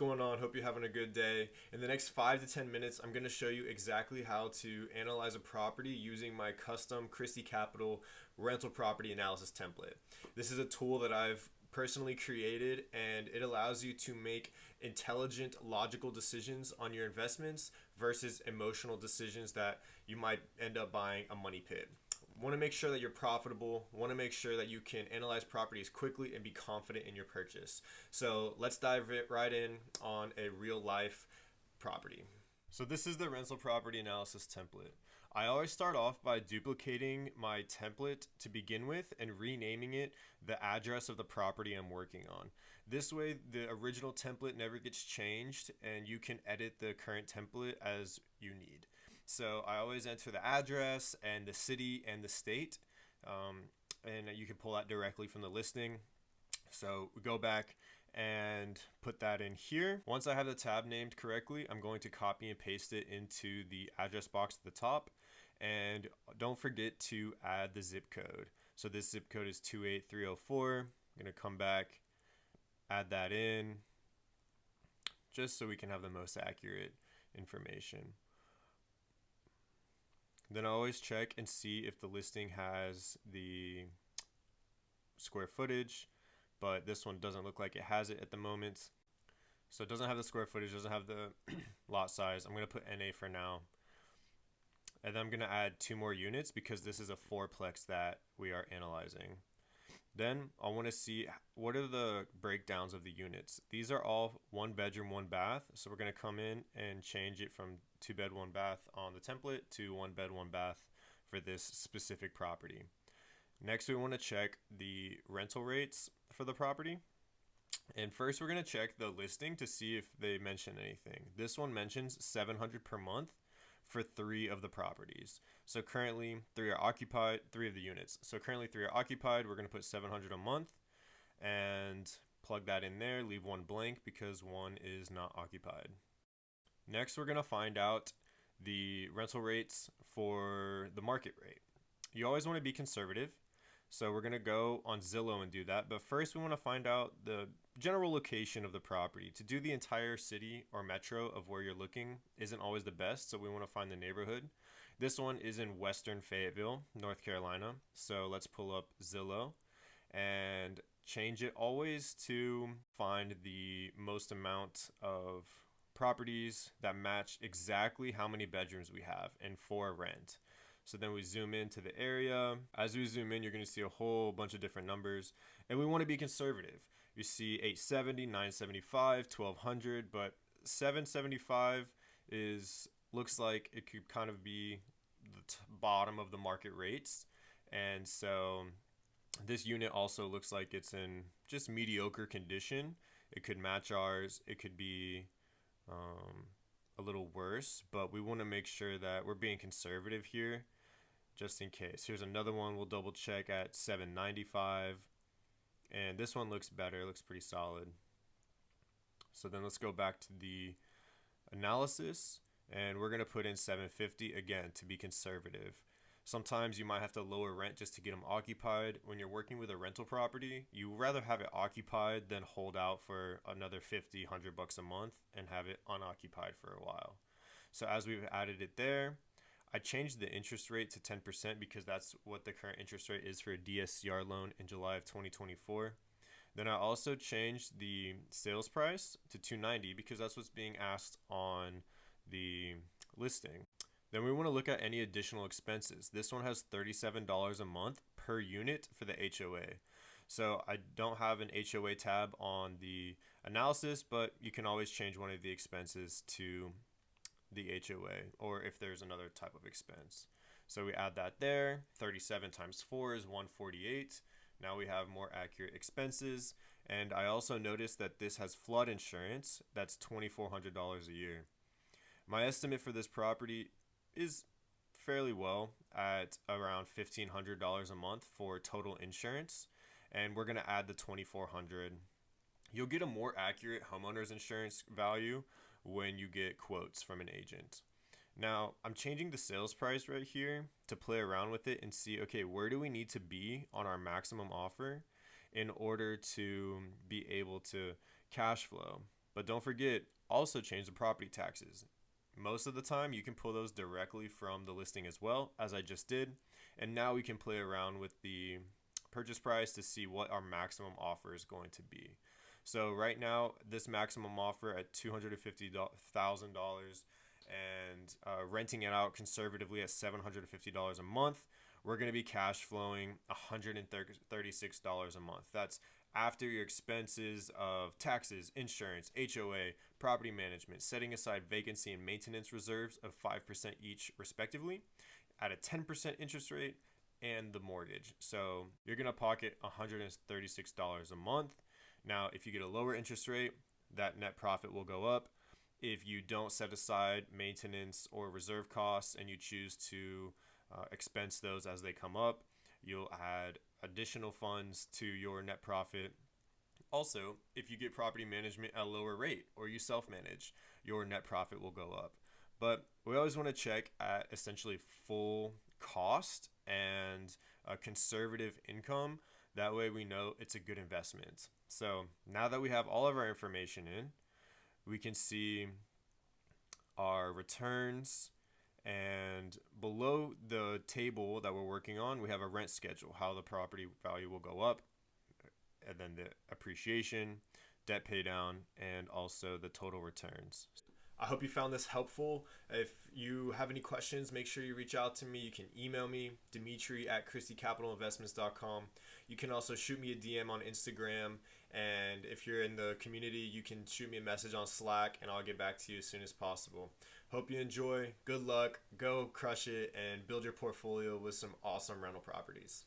going on? Hope you're having a good day. In the next 5 to 10 minutes, I'm going to show you exactly how to analyze a property using my custom Christie Capital rental property analysis template. This is a tool that I've personally created, and it allows you to make intelligent, logical decisions on your investments versus emotional decisions that you might end up buying a money pit. Want to make sure that you're profitable, want to make sure that you can analyze properties quickly and be confident in your purchase. So let's dive right in on a real life property. So this is the rental property analysis template. I always start off by duplicating my template to begin with and renaming it the address of the property I'm working on. This way the original template never gets changed and you can edit the current template as you need. So I always enter the address and the city and the state, and you can pull that directly from the listing. So we go back and put that in here. Once I have the tab named correctly, I'm going to copy and paste it into the address box at the top. And don't forget to add the zip code. So this zip code is 28304. I'm going to come back, add that in, just so we can have the most accurate information. Then I always check and see if the listing has the square footage, but this one doesn't look like it has it at the moment. So it doesn't have the square footage, doesn't have the lot size. I'm going to put NA for now. And then I'm going to add 2 more units because this is a fourplex that we are analyzing. Then I want to see what are the breakdowns of the units. These are all 1 bedroom, 1 bath. So we're going to come in and change it from 2 bed, 1 bath on the template to 1 bed, 1 bath for this specific property. Next, we want to check the rental rates for the property. And first, we're going to check the listing to see if they mention anything. This one mentions $700 per month for 3 of the properties. So currently 3 are occupied, 3 of the units. So currently 3 are occupied. We're going to put $700 a month and plug that in there, leave 1 blank because 1 is not occupied. Next, we're going to find out the rental rates for the market rate. You always want to be conservative. So we're going to go on Zillow and do that. But first, we want to find out the general location of the property. To do the entire city or metro of where you're looking isn't always the best. So we want to find the neighborhood. This one is in Western Fayetteville, North Carolina. So let's pull up Zillow and change it always to find the most amount of properties that match exactly how many bedrooms we have and for rent. So then we zoom into the area. As we zoom in, you're going to see a whole bunch of different numbers, and we want to be conservative. You see 870, 975, 1200, but 775 looks like it could kind of be the bottom of the market rates. And so this unit also looks like it's in just mediocre condition. It could match ours. It could be a little worse, but we want to make sure that we're being conservative here just in case. Here's another one we'll double check at 795, and this one looks better. It looks pretty solid. So then let's go back to the analysis, and we're going to put in 750 again to be conservative. Sometimes you might have to lower rent just to get them occupied. When you're working with a rental property, you rather have it occupied than hold out for another 50, 100 bucks a month and have it unoccupied for a while. So as we've added it there, I changed the interest rate to 10% because that's what the current interest rate is for a DSCR loan in July of 2024. Then I also changed the sales price to $290 because that's what's being asked on the listing. Then we want to look at any additional expenses. This one has $37 a month per unit for the HOA. So I don't have an HOA tab on the analysis, but you can always change one of the expenses to the HOA or if there's another type of expense. So we add that there. 37 times 4 is 148. Now we have more accurate expenses. And I also noticed that this has flood insurance. That's $2,400 a year. My estimate for this property is fairly well at around $1,500 a month for total insurance, and we're going to add the $2,400. You'll get a more accurate homeowner's insurance value when you get quotes from an agent. Now I'm changing the sales price right here to play around with it and see, okay, where do we need to be on our maximum offer in order to be able to cash flow? But don't forget, also change the property taxes. Most of the time, you can pull those directly from the listing as well, as I just did. And now we can play around with the purchase price to see what our maximum offer is going to be. So right now, this maximum offer at $250,000 and renting it out conservatively at $750 a month, we're going to be cash flowing $136 a month. That's after your expenses of taxes, insurance, HOA, property management, setting aside vacancy and maintenance reserves of 5% each respectively, at a 10% interest rate, and the mortgage. So you're going to pocket $136 a month. Now, if you get a lower interest rate, that net profit will go up. If you don't set aside maintenance or reserve costs and you choose to expense those as they come up, you'll add additional funds to your net profit. Also, if you get property management at a lower rate or you self-manage, your net profit will go up. But we always want to check at essentially full cost and a conservative income. That way we know it's a good investment. So now that we have all of our information in, we can see our returns, and below the table that we're working on, we have a rent schedule, how the property value will go up, and then the appreciation, debt pay down, and also the total returns. I hope you found this helpful. If you have any questions, make sure you reach out to me. You can email me, Dimitri@ChristieCapitalInvestments.com. You can also shoot me a DM on Instagram. And if you're in the community, you can shoot me a message on Slack and I'll get back to you as soon as possible. Hope you enjoy. Good luck. Go crush it and build your portfolio with some awesome rental properties.